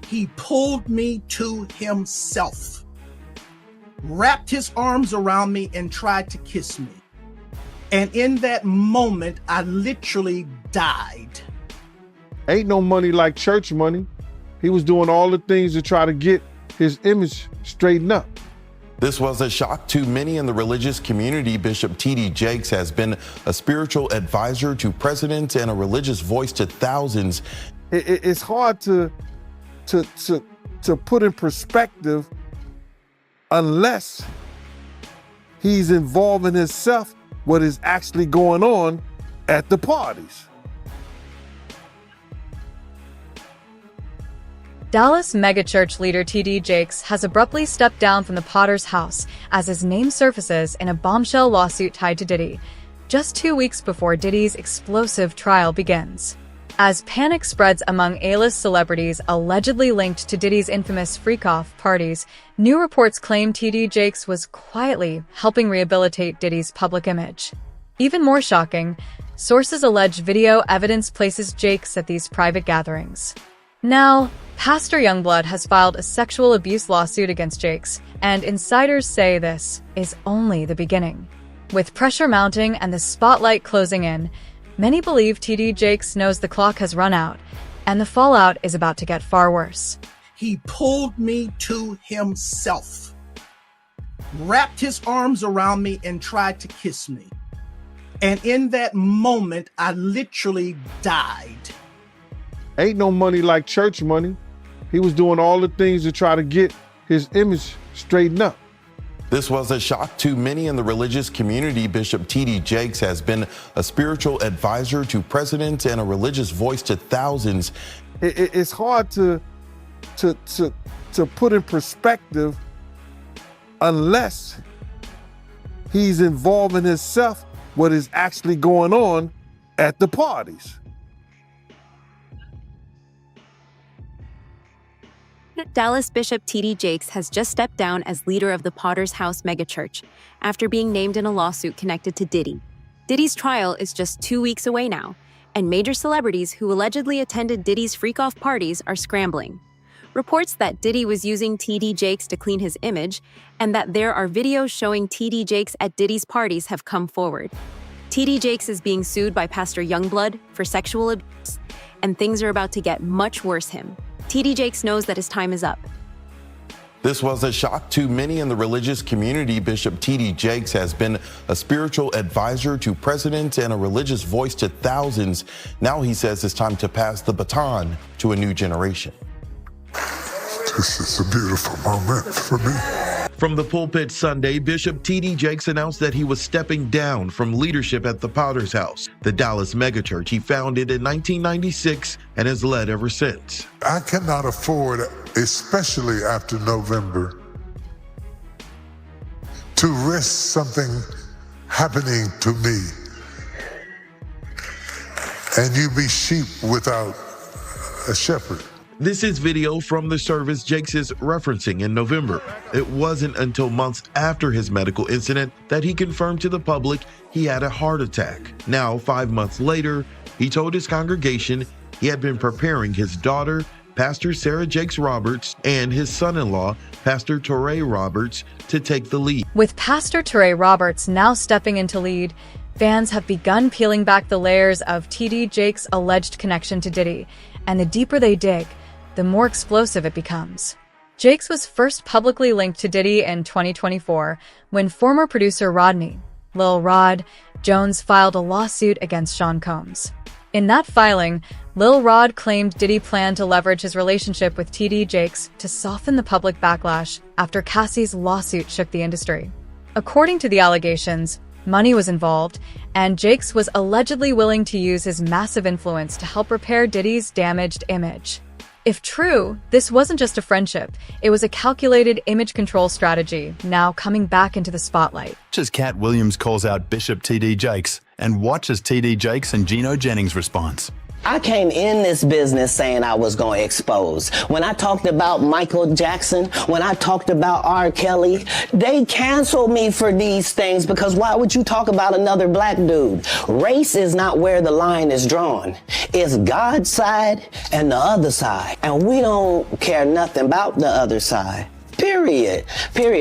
He pulled me to himself, wrapped his arms around me and tried to kiss me. And in that moment, I literally died. Ain't no money like church money. He was doing all the things to try to get his image straightened up. This was a shock to many in the religious community. Bishop T.D. Jakes has been a spiritual advisor to presidents and a religious voice to thousands. It's hard to put in perspective unless he's involving himself what is actually going on at the parties. Dallas megachurch leader T.D. Jakes has abruptly stepped down from the Potter's house as his name surfaces in a bombshell lawsuit tied to Diddy, just 2 weeks before Diddy's explosive trial begins. As panic spreads among A-list celebrities allegedly linked to Diddy's infamous freak-off parties, new reports claim T.D. Jakes was quietly helping rehabilitate Diddy's public image. Even more shocking, sources allege video evidence places Jakes at these private gatherings. Now, Pastor Youngblood has filed a sexual abuse lawsuit against Jakes, and insiders say this is only the beginning. With pressure mounting and the spotlight closing in, many believe T.D. Jakes knows the clock has run out, and the fallout is about to get far worse. He pulled me to himself, wrapped his arms around me and tried to kiss me. And in that moment, I literally died. Ain't no money like church money. He was doing all the things to try to get his image straightened up. This was a shock to many in the religious community. Bishop T.D. Jakes has been a spiritual advisor to presidents and a religious voice to thousands. It's hard to put in perspective unless he's involving himself what is actually going on at the parties. Dallas Bishop T.D. Jakes has just stepped down as leader of the Potter's House megachurch after being named in a lawsuit connected to Diddy. Diddy's trial is just 2 weeks away now, and major celebrities who allegedly attended Diddy's freak-off parties are scrambling. Reports that Diddy was using T.D. Jakes to clean his image and that there are videos showing T.D. Jakes at Diddy's parties have come forward. T.D. Jakes is being sued by Pastor Youngblood for sexual abuse, and things are about to get much worse him. T.D. Jakes knows that his time is up. This was a shock to many in the religious community. Bishop T.D. Jakes has been a spiritual advisor to presidents and a religious voice to thousands. Now he says it's time to pass the baton to a new generation. This is a beautiful moment for me. From the pulpit Sunday, Bishop T.D. Jakes announced that he was stepping down from leadership at the Potter's House, the Dallas megachurch he founded in 1996 and has led ever since. I cannot afford, especially after November, to risk something happening to me and you be sheep without a shepherd. This is video from the service Jakes is referencing in November. It wasn't until months after his medical incident that he confirmed to the public he had a heart attack. Now, 5 months later, he told his congregation he had been preparing his daughter, Pastor Sarah Jakes Roberts, and his son-in-law, Pastor Torrey Roberts, to take the lead. With Pastor Torrey Roberts now stepping into lead, fans have begun peeling back the layers of T.D. Jakes' alleged connection to Diddy, and the deeper they dig, the more explosive it becomes. Jakes was first publicly linked to Diddy in 2024 when former producer Rodney, Lil Rod, Jones filed a lawsuit against Sean Combs. In that filing, Lil Rod claimed Diddy planned to leverage his relationship with T.D. Jakes to soften the public backlash after Cassie's lawsuit shook the industry. According to the allegations, money was involved, and Jakes was allegedly willing to use his massive influence to help repair Diddy's damaged image. If true, this wasn't just a friendship, it was a calculated image control strategy, now coming back into the spotlight. As Cat Williams calls out Bishop T.D. Jakes, and watch as T.D. Jakes and Gino Jennings' response. I came in this business saying I was going to expose. When I talked about Michael Jackson, when I talked about R. Kelly, they canceled me for these things because why would you talk about another black dude? Race is not where the line is drawn. It's God's side and the other side. And we don't care nothing about the other side. Period.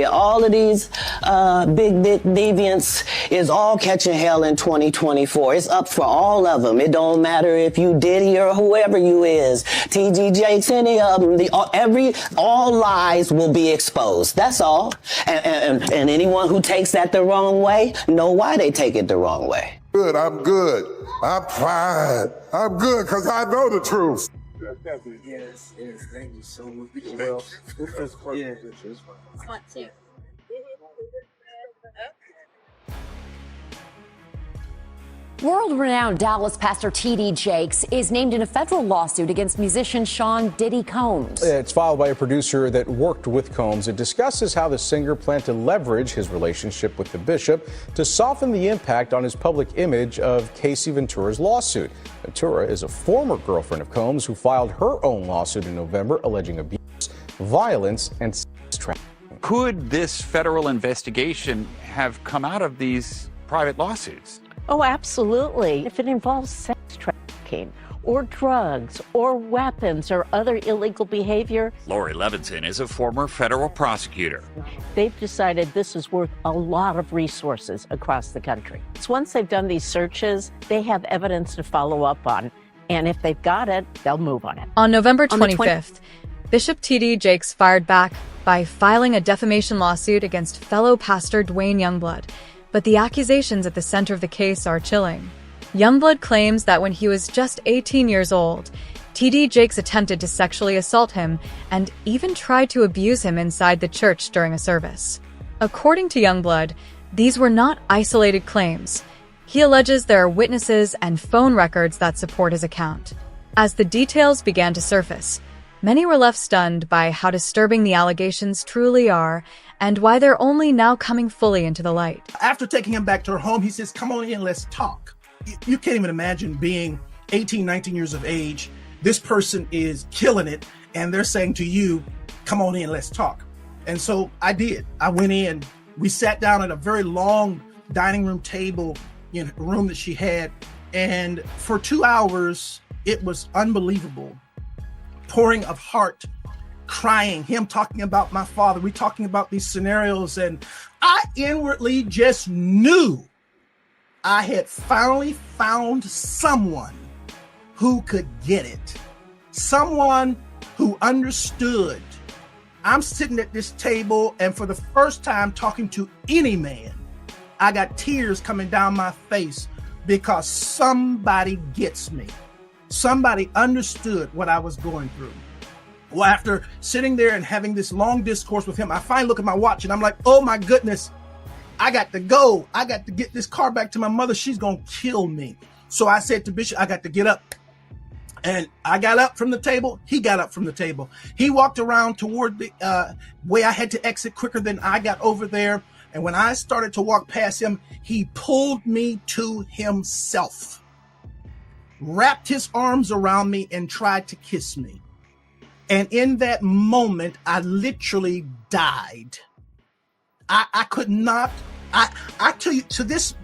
All of these big dick deviants is all catching hell in 2024. It's up for all of them. It don't matter if you Diddy or whoever you is, TG Jakes, any of them. All lies will be exposed. That's all. And anyone who takes that the wrong way, know why they take it the wrong way. Good, I'm good. I'm fine. I'm good because I know the truth. Yes, thank you so much. Well, yeah. World-renowned Dallas pastor T.D. Jakes is named in a federal lawsuit against musician Sean Diddy Combs. It's filed by a producer that worked with Combs. It discusses how the singer planned to leverage his relationship with the bishop to soften the impact on his public image of Casey Ventura's lawsuit. Ventura is a former girlfriend of Combs who filed her own lawsuit in November alleging abuse, violence, and sex trafficking. Could this federal investigation have come out of these private lawsuits? Oh, absolutely. If it involves sex trafficking or drugs or weapons or other illegal behavior. Lori Levinson is a former federal prosecutor. They've decided this is worth a lot of resources across the country. So once they've done these searches, they have evidence to follow up on. And if they've got it, they'll move on it. On November 25th, Bishop T.D. Jakes fired back by filing a defamation lawsuit against fellow pastor Dwayne Youngblood. But the accusations at the center of the case are chilling. Youngblood claims that when he was just 18 years old, T.D. Jakes attempted to sexually assault him and even tried to abuse him inside the church during a service. According to Youngblood, these were not isolated claims. He alleges there are witnesses and phone records that support his account. As the details began to surface, many were left stunned by how disturbing the allegations truly are and why they're only now coming fully into the light. After taking him back to her home, he says, come on in, let's talk. You can't even imagine being 18, 19 years of age. This person is killing it, and they're saying to you, come on in, let's talk. And so I did. I went in. We sat down at a very long dining room table in a room that she had. And for 2 hours, it was unbelievable. Pouring of heart, crying, him talking about my father, we talking about these scenarios, and I inwardly just knew I had finally found someone who could get it, someone who understood. I'm sitting at this table, and for the first time talking to any man, I got tears coming down my face because somebody gets me. Somebody understood what I was going through. Well, after sitting there and having this long discourse with him, I finally look at my watch and I'm like, oh my goodness, I got to go. I got to get this car back to my mother. She's going to kill me. So I said to Bishop, I got to get up. And I got up from the table. He got up from the table. He walked around toward the way I had to exit quicker than I got over there. And when I started to walk past him, he pulled me to himself, wrapped his arms around me and tried to kiss me. And in that moment, I literally died. I could not, I tell you, to this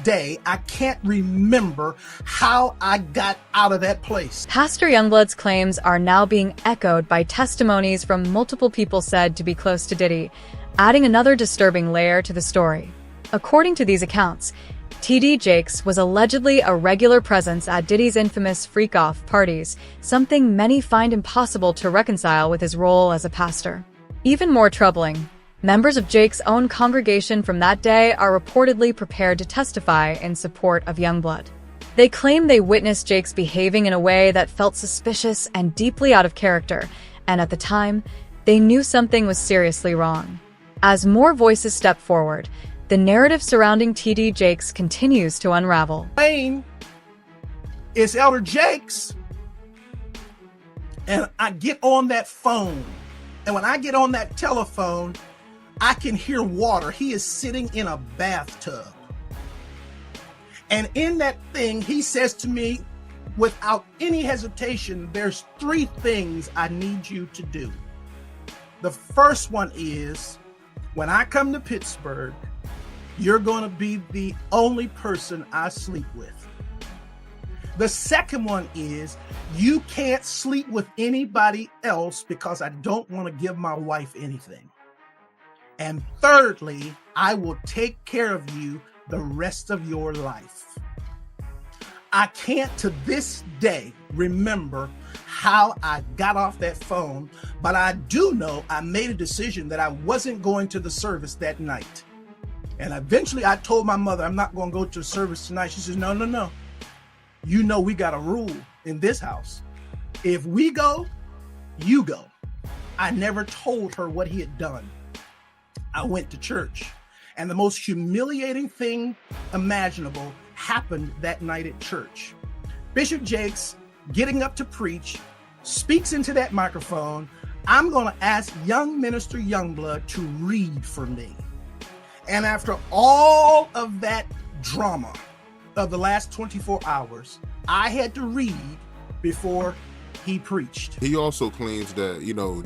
day, I can't remember how I got out of that place. Pastor Youngblood's claims are now being echoed by testimonies from multiple people said to be close to Diddy, adding another disturbing layer to the story. According to these accounts, T.D. Jakes was allegedly a regular presence at Diddy's infamous freak-off parties, something many find impossible to reconcile with his role as a pastor. Even more troubling, members of Jake's own congregation from that day are reportedly prepared to testify in support of Youngblood. They claim they witnessed Jakes behaving in a way that felt suspicious and deeply out of character, and at the time, they knew something was seriously wrong. As more voices step forward, the narrative surrounding T.D. Jakes continues to unravel. Name is Elder Jakes, and I get on that phone, and when I get on that telephone, I can hear water. He is sitting in a bathtub, and in that thing, he says to me, without any hesitation, there's 3 things I need you to do. The first one is, when I come to Pittsburgh, you're going to be the only person I sleep with. The second one is, you can't sleep with anybody else because I don't want to give my wife anything. And thirdly, I will take care of you the rest of your life. I can't to this day remember how I got off that phone, but I do know I made a decision that I wasn't going to the service that night. And eventually I told my mother, I'm not going to go to the service tonight. She says, no. You know we got a rule in this house. If we go, you go. I never told her what he had done. I went to church, and the most humiliating thing imaginable happened that night at church. Bishop Jakes, getting up to preach, speaks into that microphone. I'm going to ask young minister Youngblood to read for me. And after all of that drama of the last 24 hours, I had to read before he preached. He also claims that,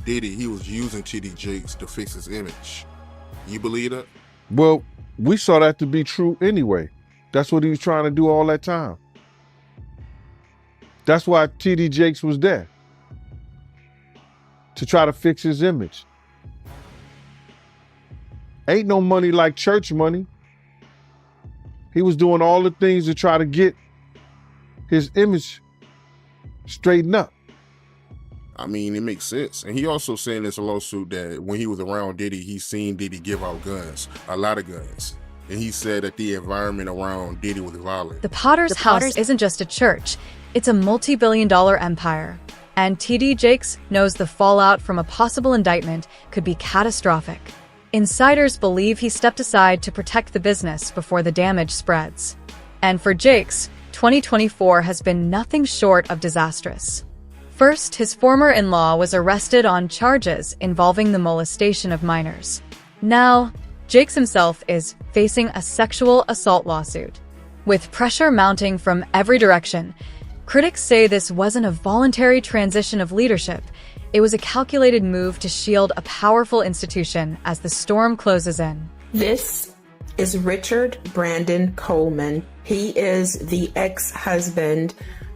Diddy, he was using T.D. Jakes to fix his image. You believe that? Well, we saw that to be true anyway. That's what he was trying to do all that time. That's why T.D. Jakes was there, to try to fix his image. Ain't no money like church money. He was doing all the things to try to get his image straightened up. I mean, it makes sense. And he also said in this lawsuit that when he was around Diddy, he seen Diddy give out guns, a lot of guns. And he said that the environment around Diddy was violent. The Potter's House isn't just a church, it's a multi-billion-dollar empire. And T.D. Jakes knows the fallout from a possible indictment could be catastrophic. Insiders believe he stepped aside to protect the business before the damage spreads. And for Jakes, 2024 has been nothing short of disastrous. First, his former in-law was arrested on charges involving the molestation of minors. Now, Jakes himself is facing a sexual assault lawsuit. With pressure mounting from every direction, critics say this wasn't a voluntary transition of leadership. It was a calculated move to shield a powerful institution as the storm closes in. This is Richard Brandon Coleman. He is the ex-husband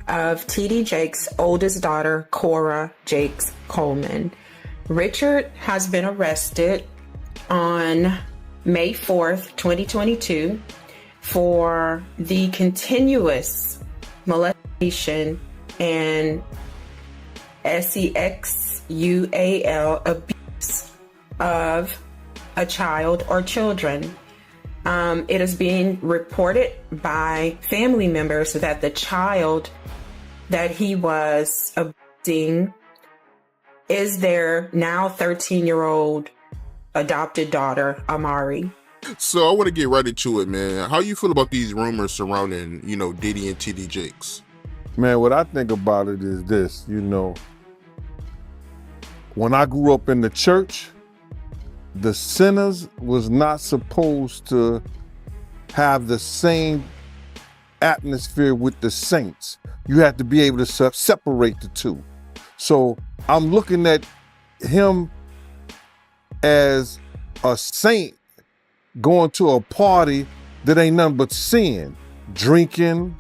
of T.D. Jakes' oldest daughter, Cora Jakes Coleman. Richard has been arrested on May 4th, 2022 for the continuous molestation and SEXUAL abuse of a child or children. It is being reported by family members that the child that he was abusing is their now 13-year-old adopted daughter, Amari. So I want to get right into it, man. How you feel about these rumors surrounding, Diddy and T.D. Jakes? Man, what I think about it is this, when I grew up in the church, the sinners was not supposed to have the same atmosphere with the saints. You had to be able to separate the two. So I'm looking at him as a saint going to a party that ain't nothing but sin, drinking,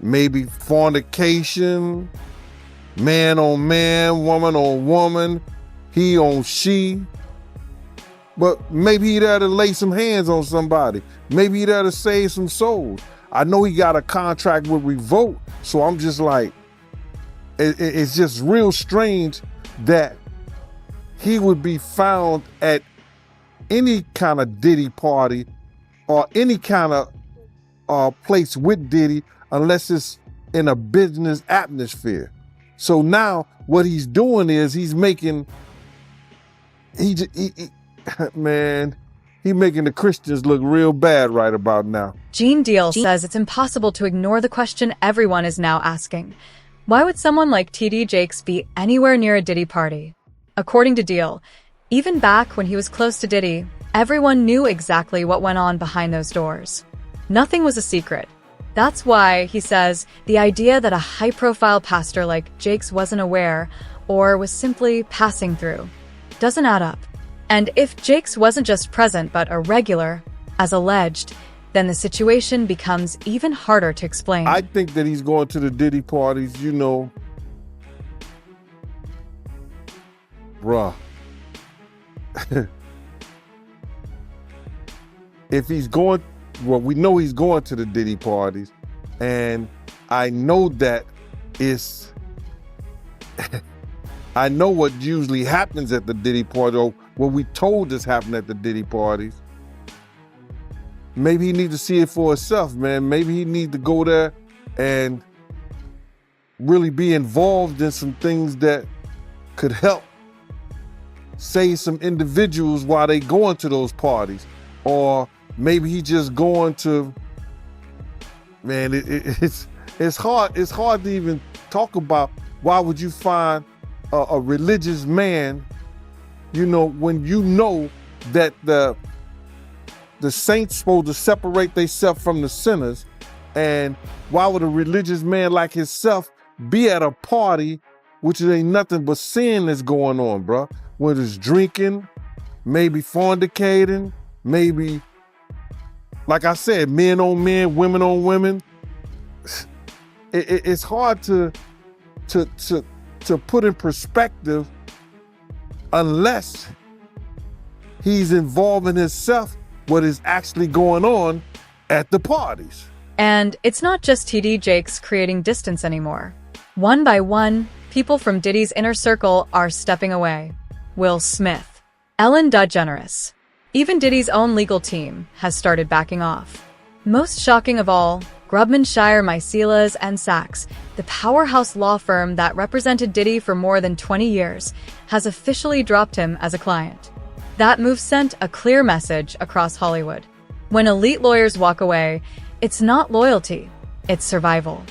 maybe fornication, man on man, woman on woman, he on she. But maybe he there to lay some hands on somebody. Maybe he there to save some souls. I know he got a contract with Revolt, so I'm just like, it's just real strange that he would be found at any kind of Diddy party or any kind of place with Diddy unless it's in a business atmosphere. So now what he's doing is he's making, he making the Christians look real bad right about now. Gene Deal says it's impossible to ignore the question everyone is now asking. Why would someone like T.D. Jakes be anywhere near a Diddy party? According to Deal, even back when he was close to Diddy, everyone knew exactly what went on behind those doors. Nothing was a secret. That's why, he says, the idea that a high-profile pastor like Jakes wasn't aware or was simply passing through doesn't add up. And if Jakes wasn't just present but a regular, as alleged, then the situation becomes even harder to explain. I think that he's going to the Diddy parties, bruh. If he's going, well, we know he's going to the Diddy parties, and I know that it's, I know what usually happens at the Diddy party, or what we told us happened at the Diddy parties. Maybe he needs to see it for himself, man. Maybe he needs to go there and really be involved in some things that could help save some individuals while they going to those parties. Or maybe he just going to, man, it's hard to even talk about. Why would you find a religious man, when you know that the saints supposed to separate themselves from the sinners? And why would a religious man like himself be at a party which ain't nothing but sin that's going on, bro? Whether it's drinking, maybe fornicating, maybe, like I said, men on men, women on women. It's hard to put in perspective unless he's involving himself what is actually going on at the parties. And it's not just TD Jakes creating distance anymore. One by one, people from Diddy's inner circle are stepping away. Will Smith, Ellen DeGeneres, even Diddy's own legal team has started backing off. Most shocking of all, Grubman, Shire, Mycelas, and Sachs, the powerhouse law firm that represented Diddy for more than 20 years, has officially dropped him as a client. That move sent a clear message across Hollywood. When elite lawyers walk away, it's not loyalty, it's survival.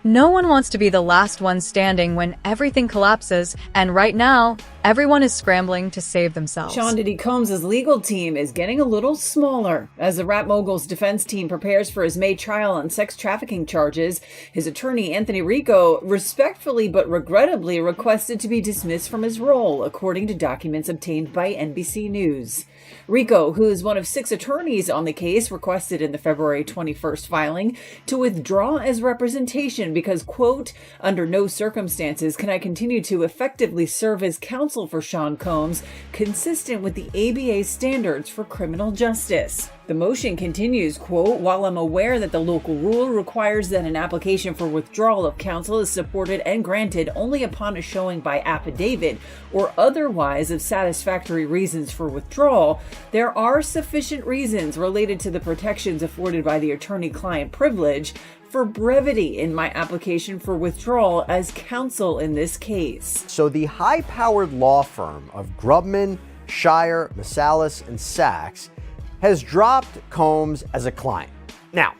No one wants to be the last one standing when everything collapses, and right now, everyone is scrambling to save themselves. Sean Diddy Combs' legal team is getting a little smaller. As the rap mogul's defense team prepares for his May trial on sex trafficking charges, his attorney, Anthony Rico, respectfully but regrettably requested to be dismissed from his role, according to documents obtained by NBC News. Rico, who is one of 6 attorneys on the case, requested in the February 21st filing to withdraw as representation because, quote, under no circumstances can I continue to effectively serve as counsel for Sean Combs, consistent with the ABA standards for criminal justice. The motion continues, quote, while I'm aware that the local rule requires that an application for withdrawal of counsel is supported and granted only upon a showing by affidavit or otherwise of satisfactory reasons for withdrawal, there are sufficient reasons related to the protections afforded by the attorney-client privilege for brevity in my application for withdrawal as counsel in this case. So the high-powered law firm of Grubman, Shire, Mycelas, and Sachs has dropped Combs as a client. Now,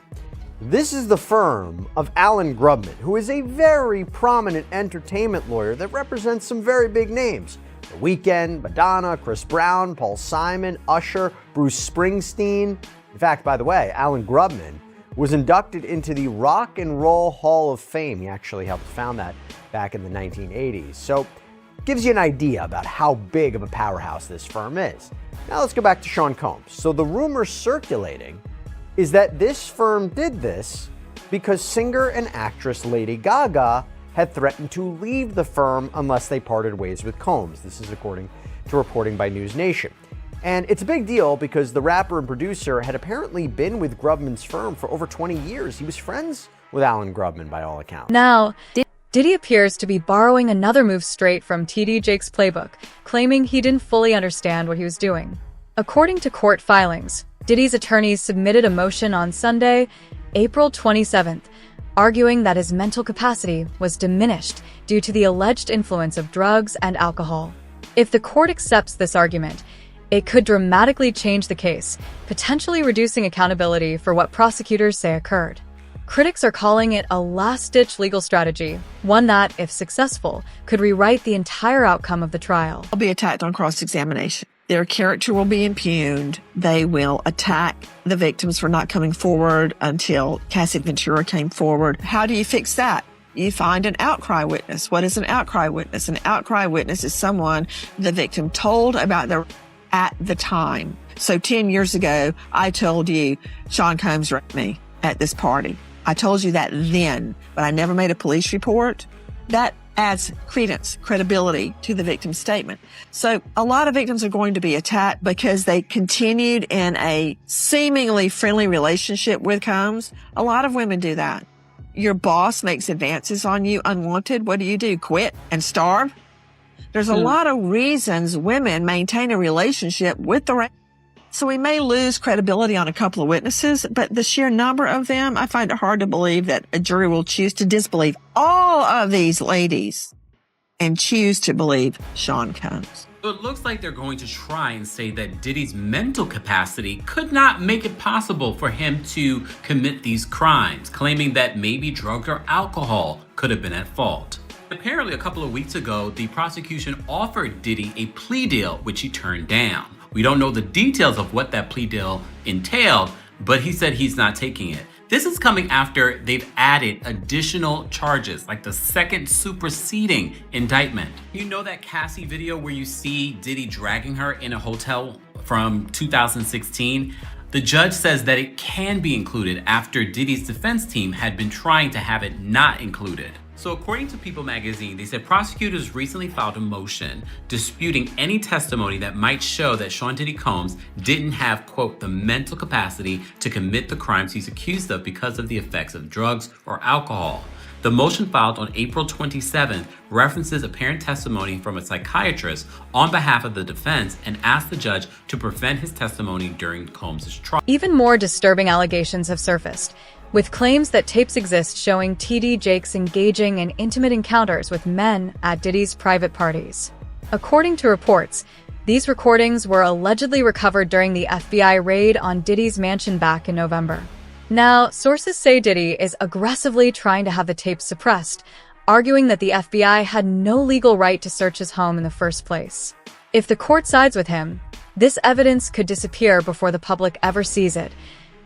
this is the firm of Alan Grubman, who is a very prominent entertainment lawyer that represents some very big names. The Weeknd, Madonna, Chris Brown, Paul Simon, Usher, Bruce Springsteen. In fact, by the way, Alan Grubman was inducted into the Rock and Roll Hall of Fame. He actually helped found that back in the 1980s. So, gives you an idea about how big of a powerhouse this firm is. Now let's go back to Sean Combs. So the rumor circulating is that this firm did this because singer and actress Lady Gaga had threatened to leave the firm unless they parted ways with Combs. This is according to reporting by News Nation. And it's a big deal because the rapper and producer had apparently been with Grubman's firm for over 20 years. He was friends with Alan Grubman by all accounts. Now, Diddy appears to be borrowing another move straight from TD Jakes' playbook, claiming he didn't fully understand what he was doing. According to court filings, Diddy's attorneys submitted a motion on Sunday, April 27th, arguing that his mental capacity was diminished due to the alleged influence of drugs and alcohol. If the court accepts this argument, it could dramatically change the case, potentially reducing accountability for what prosecutors say occurred. Critics are calling it a last-ditch legal strategy, one that, if successful, could rewrite the entire outcome of the trial. They'll be attacked on cross-examination. Their character will be impugned. They will attack the victims for not coming forward until Cassie Ventura came forward. How do you fix that? You find an outcry witness. What is an outcry witness? An outcry witness is someone the victim told about their at the time. So 10 years ago, I told you Sean Combs raped me at this party. I told you that then, but I never made a police report. That adds credence, credibility to the victim's statement. So a lot of victims are going to be attacked because they continued in a seemingly friendly relationship with Combs. A lot of women do that. Your boss makes advances on you unwanted. What do? Quit and starve? There's a lot of reasons women maintain a relationship with the So we may lose credibility on a couple of witnesses, but the sheer number of them, I find it hard to believe that a jury will choose to disbelieve all of these ladies and choose to believe Sean Combs. So it looks like they're going to try and say that Diddy's mental capacity could not make it possible for him to commit these crimes, claiming that maybe drugs or alcohol could have been at fault. Apparently, a couple of weeks ago, the prosecution offered Diddy a plea deal, which he turned down. We don't know the details of what that plea deal entailed, but he said he's not taking it. This is coming after they've added additional charges, like the second superseding indictment. You know that Cassie video where you see Diddy dragging her in a hotel from 2016? The judge says that it can be included after Diddy's defense team had been trying to have it not included. So according to People magazine, they said prosecutors recently filed a motion disputing any testimony that might show that Sean Diddy Combs didn't have, quote, the mental capacity to commit the crimes he's accused of because of the effects of drugs or alcohol. The motion filed on April 27th references apparent testimony from a psychiatrist on behalf of the defense and asked the judge to prevent his testimony during Combs' trial. Even more disturbing allegations have surfaced, with claims that tapes exist showing TD Jakes engaging in intimate encounters with men at Diddy's private parties. According to reports, these recordings were allegedly recovered during the FBI raid on Diddy's mansion back in November. Now, sources say Diddy is aggressively trying to have the tapes suppressed, arguing that the FBI had no legal right to search his home in the first place. If the court sides with him, this evidence could disappear before the public ever sees it,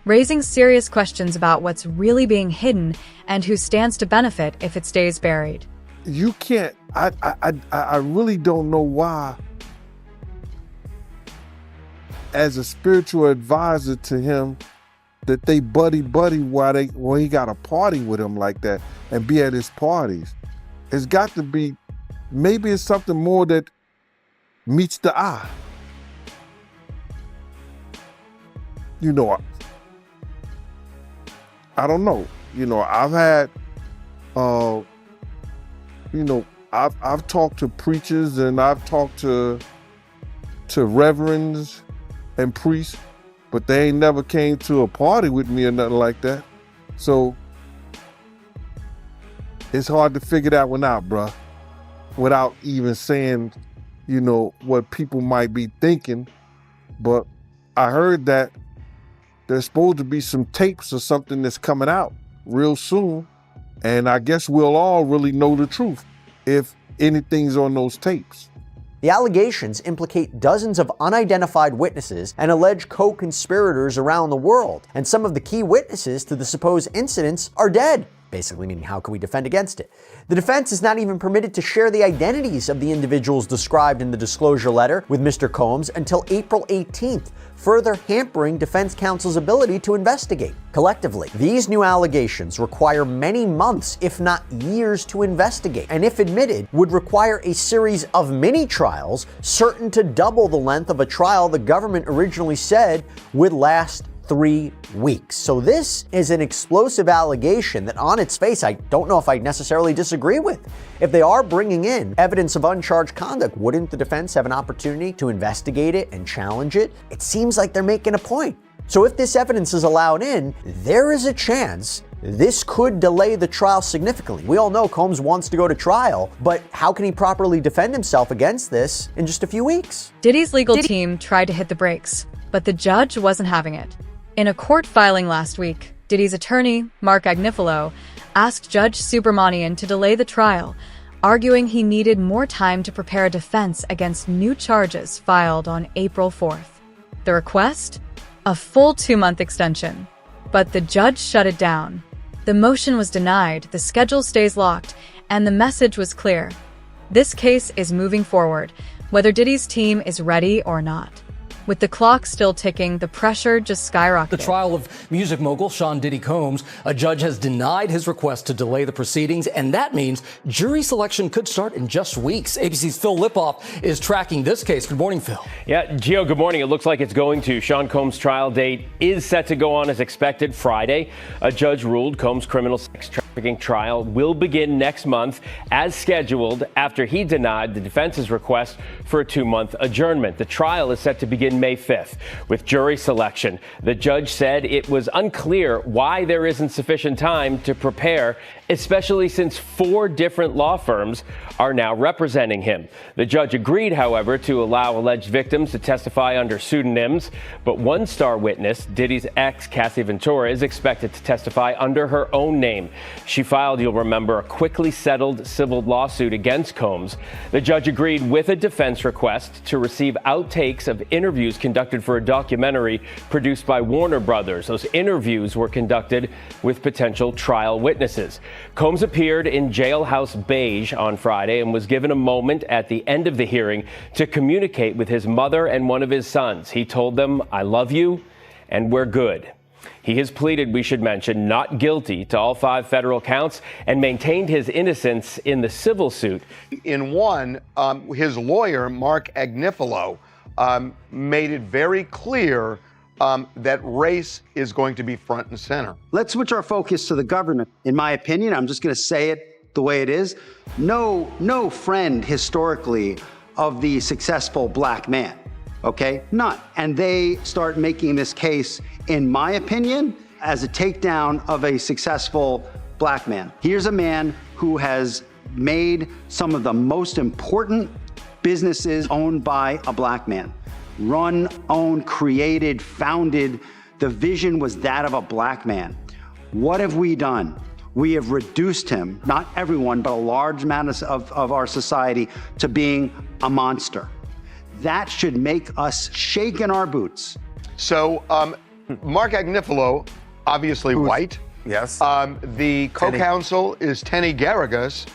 raising serious questions about what's really being hidden and who stands to benefit if it stays buried. You can't, I really don't know why, as a spiritual advisor to him, that they buddy while he got a party with him like that and be at his parties. It's got to be, maybe it's something more that meets the eye. You know, I don't know. You know, I've had, I've talked to preachers and I've talked to reverends and priests, but they ain't never came to a party with me or nothing like that. So it's hard to figure that one out, bruh, without even saying, you know, what people might be thinking. But I heard that there's supposed to be some tapes or something that's coming out real soon. And I guess we'll all really know the truth if anything's on those tapes. The allegations implicate dozens of unidentified witnesses and alleged co-conspirators around the world. And some of the key witnesses to the supposed incidents are dead. Basically meaning, how can we defend against it? The defense is not even permitted to share the identities of the individuals described in the disclosure letter with Mr. Combs until April 18th, further hampering defense counsel's ability to investigate. Collectively, these new allegations require many months, if not years, to investigate, and if admitted, would require a series of mini-trials certain to double the length of a trial the government originally said would last 3 weeks. So this is an explosive allegation that on its face, I don't know if I necessarily disagree with. If they are bringing in evidence of uncharged conduct, wouldn't the defense have an opportunity to investigate it and challenge it? It seems like they're making a point. So if this evidence is allowed in, there is a chance this could delay the trial significantly. We all know Combs wants to go to trial, but how can he properly defend himself against this in just a few weeks? Diddy's legal team tried to hit the brakes, but the judge wasn't having it. In a court filing last week, Diddy's attorney, Mark Agnifilo, asked Judge Subramanian to delay the trial, arguing he needed more time to prepare a defense against new charges filed on April 4th. The request? A full 2-month extension. But the judge shut it down. The motion was denied, the schedule stays locked, and the message was clear. This case is moving forward, whether Diddy's team is ready or not. With the clock still ticking, the pressure just skyrocketed. The trial of music mogul Sean Diddy Combs, a judge has denied his request to delay the proceedings, and that means jury selection could start in just weeks. ABC's Phil Lipoff is tracking this case. Good morning, Phil. Yeah, Gio, good morning. It looks like it's going to. Sean Combs' trial date is set to go on as expected Friday. A judge ruled Combs' criminal sex trafficking trial will begin next month as scheduled after he denied the defense's request for a 2-month adjournment. The trial is set to begin May 5th with jury selection. The judge said it was unclear why there isn't sufficient time to prepare, especially since 4 different law firms are now representing him. The judge agreed, however, to allow alleged victims to testify under pseudonyms, but one star witness, Diddy's ex, Cassie Ventura, is expected to testify under her own name. She filed, you'll remember, a quickly settled civil lawsuit against Combs. The judge agreed with a defense request to receive outtakes of interviews conducted for a documentary produced by Warner Brothers. Those interviews were conducted with potential trial witnesses. Combs appeared in Jailhouse Beige on Friday and was given a moment at the end of the hearing to communicate with his mother and one of his sons. He told them, "I love you and we're good." He has pleaded, we should mention, not guilty to all 5 federal counts and maintained his innocence in the civil suit. In one, his lawyer, Mark Agnifilo, made it very clear that race is going to be front and center. Let's switch our focus to the government. In my opinion, I'm just going to say it the way it is. No friend historically of the successful black man. Okay? None. And they start making this case, in my opinion, as a takedown of a successful black man. Here's a man who has made some of the most important businesses owned by a black man. Run, owned, created, founded. The vision was that of a black man. What have we done? We have reduced him, not everyone, but a large amount of our society, to being a monster. That should make us shake in our boots. So, Mark Agnifilo, obviously white. Yes. The co-counsel is Tenny Garrigus,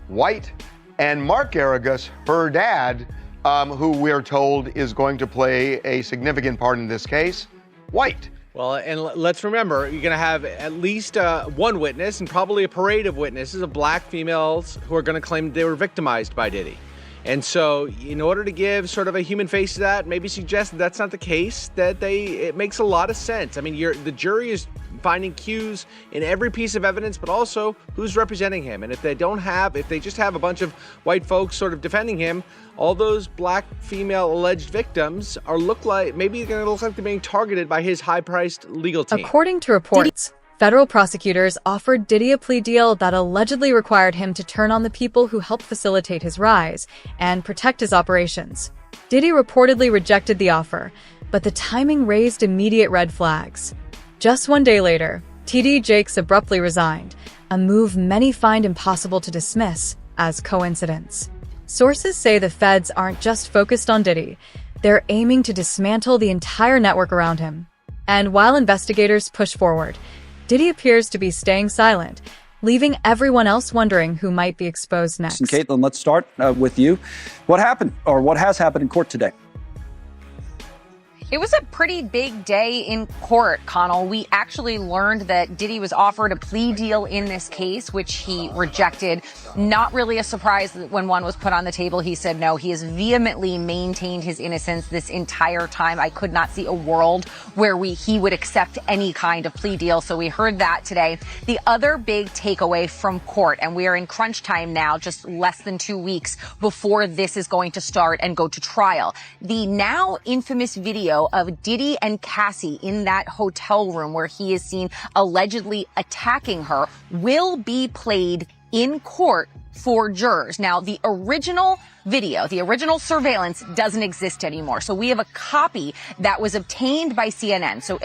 white. And Mark Garrigus, her dad, who we're told is going to play a significant part in this case, white. Well, and let's remember, you're going to have at least one witness and probably a parade of witnesses of black females who are going to claim they were victimized by Diddy. And so in order to give sort of a human face to that, maybe suggest that that's not the case, it makes a lot of sense. I mean, the jury is finding cues in every piece of evidence, but also who's representing him. And if they just have a bunch of white folks sort of defending him, all those black female alleged victims are going to look like they're being targeted by his high-priced legal team. According to reports, federal prosecutors offered Diddy a plea deal that allegedly required him to turn on the people who helped facilitate his rise and protect his operations. Diddy reportedly rejected the offer, but the timing raised immediate red flags. Just 1 day later, TD Jakes abruptly resigned, a move many find impossible to dismiss as coincidence. Sources say the feds aren't just focused on Diddy, they're aiming to dismantle the entire network around him. And while investigators push forward, Diddy appears to be staying silent, leaving everyone else wondering who might be exposed next. And Caitlin, let's start with you. What happened, or what has happened in court today? It was a pretty big day in court, Connell. We actually learned that Diddy was offered a plea deal in this case, which he rejected. Not really a surprise that when one was put on the table, he said no. He has vehemently maintained his innocence this entire time. I could not see a world where he would accept any kind of plea deal. So we heard that today. The other big takeaway from court, and we are in crunch time now, just less than 2 weeks before this is going to start and go to trial. The now infamous video of Diddy and Cassie in that hotel room where he is seen allegedly attacking her will be played in court for jurors. Now, the original video, the original surveillance doesn't exist anymore. So we have a copy that was obtained by CNN. So,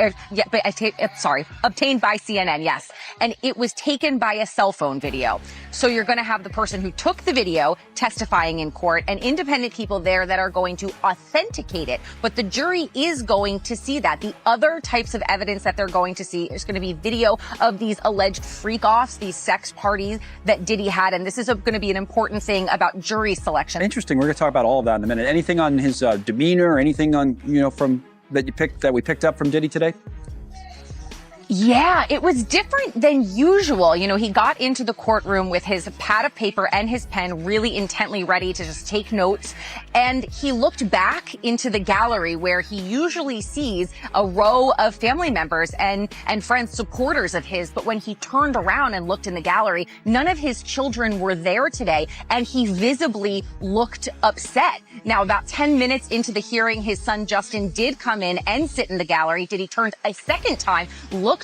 obtained by CNN, yes. And it was taken by a cell phone video. So you're going to have the person who took the video testifying in court and independent people there that are going to authenticate it. But the jury is going to see that. The other types of evidence that they're going to see is going to be video of these alleged freak-offs, these sex parties that Diddy had. And this is going to be an important thing about jury selection. Interesting. We're going to talk about all of that in a minute. Anything on his demeanor, or anything on, from that we picked up from Diddy today? Yeah, it was different than usual. He got into the courtroom with his pad of paper and his pen really intently ready to just take notes. And he looked back into the gallery where he usually sees a row of family members and friends, supporters of his. But when he turned around and looked in the gallery, none of his children were there today. And he visibly looked upset. Now, about 10 minutes into the hearing, his son Justin did come in and sit in the gallery. Diddy turned a second time, looked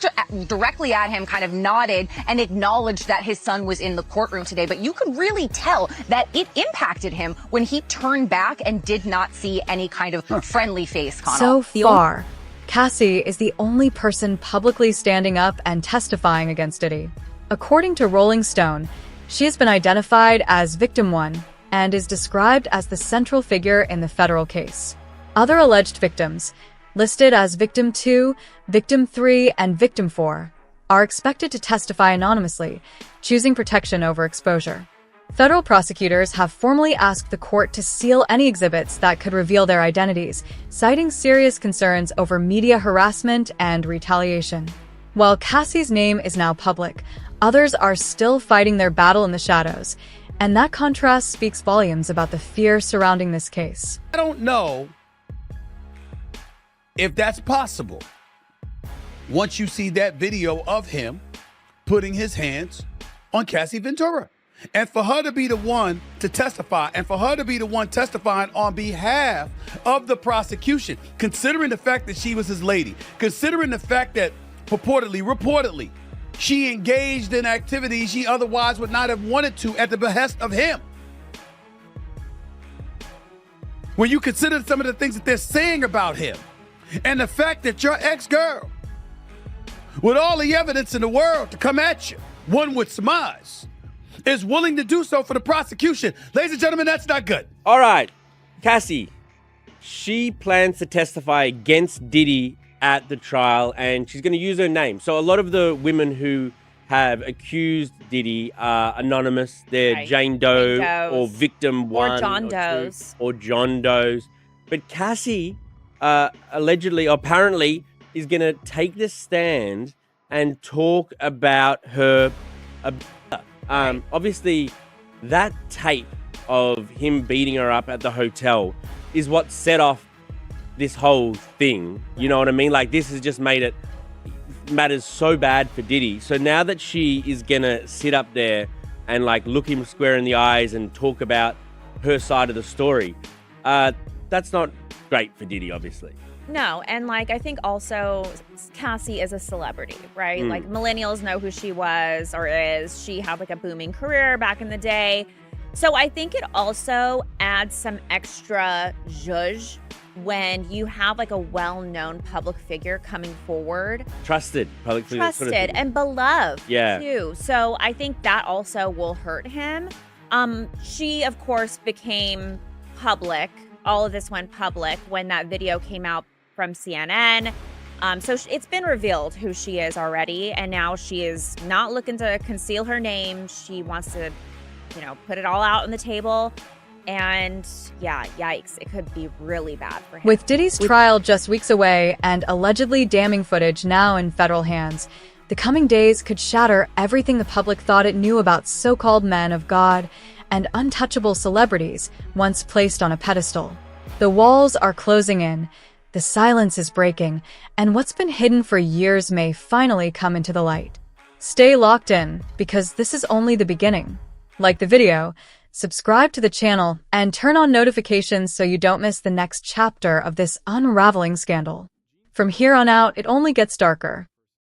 directly at him, kind of nodded and acknowledged that his son was in the courtroom today. But you could really tell that it impacted him when he turned back and did not see any kind of friendly face, Connell. So far, Cassie is the only person publicly standing up and testifying against Diddy. According to Rolling Stone, she has been identified as Victim 1 and is described as the central figure in the federal case. Other alleged victims, listed as Victim 2, Victim 3, and Victim 4, are expected to testify anonymously, choosing protection over exposure. Federal prosecutors have formally asked the court to seal any exhibits that could reveal their identities, citing serious concerns over media harassment and retaliation. While Cassie's name is now public, others are still fighting their battle in the shadows, and that contrast speaks volumes about the fear surrounding this case. I don't know if that's possible. Once you see that video of him putting his hands on Cassie Ventura, and for her to be the one to testify, and for her to be the one testifying on behalf of the prosecution, considering the fact that she was his lady, considering the fact that reportedly, she engaged in activities she otherwise would not have wanted to at the behest of him. When you consider some of the things that they're saying about him, and the fact that your ex-girl, with all the evidence in the world to come at you, one would surmise, is willing to do so for the prosecution. Ladies and gentlemen, that's not good. All right, Cassie, she plans to testify against Diddy at the trial, and she's going to use her name. So a lot of the women who have accused Diddy are anonymous. They're Right. Jane Doe Jane Does. or Victim 1 Or John or 2, Does. or John Does. But Cassie apparently is going to take the stand and talk about her obviously that tape of him beating her up at the hotel is what set off this whole thing. You know what I mean? Like, this has just made it matters so bad for Diddy. So now that she is going to sit up there and like look him square in the eyes and talk about her side of the story, that's not great for Diddy, obviously. No, and like I think also Cassie is a celebrity, right? Mm. Like millennials know who she was or is. She had like a booming career back in the day. So I think it also adds some extra zhuzh when you have like a well-known public figure coming forward. Trusted public figure. Trusted and beloved Yeah. too. So I think that also will hurt him. She of course became public. All of this went public when that video came out from CNN. So it's been revealed who she is already, and now she is not looking to conceal her name. She wants to, put it all out on the table. And yeah, yikes, it could be really bad for him. With Diddy's trial just weeks away and allegedly damning footage now in federal hands, the coming days could shatter everything the public thought it knew about so-called men of God and untouchable celebrities once placed on a pedestal. The walls are closing in, the silence is breaking, and what's been hidden for years may finally come into the light. Stay locked in, because this is only the beginning. Like the video, subscribe to the channel, and turn on notifications so you don't miss the next chapter of this unraveling scandal. From here on out, it only gets darker.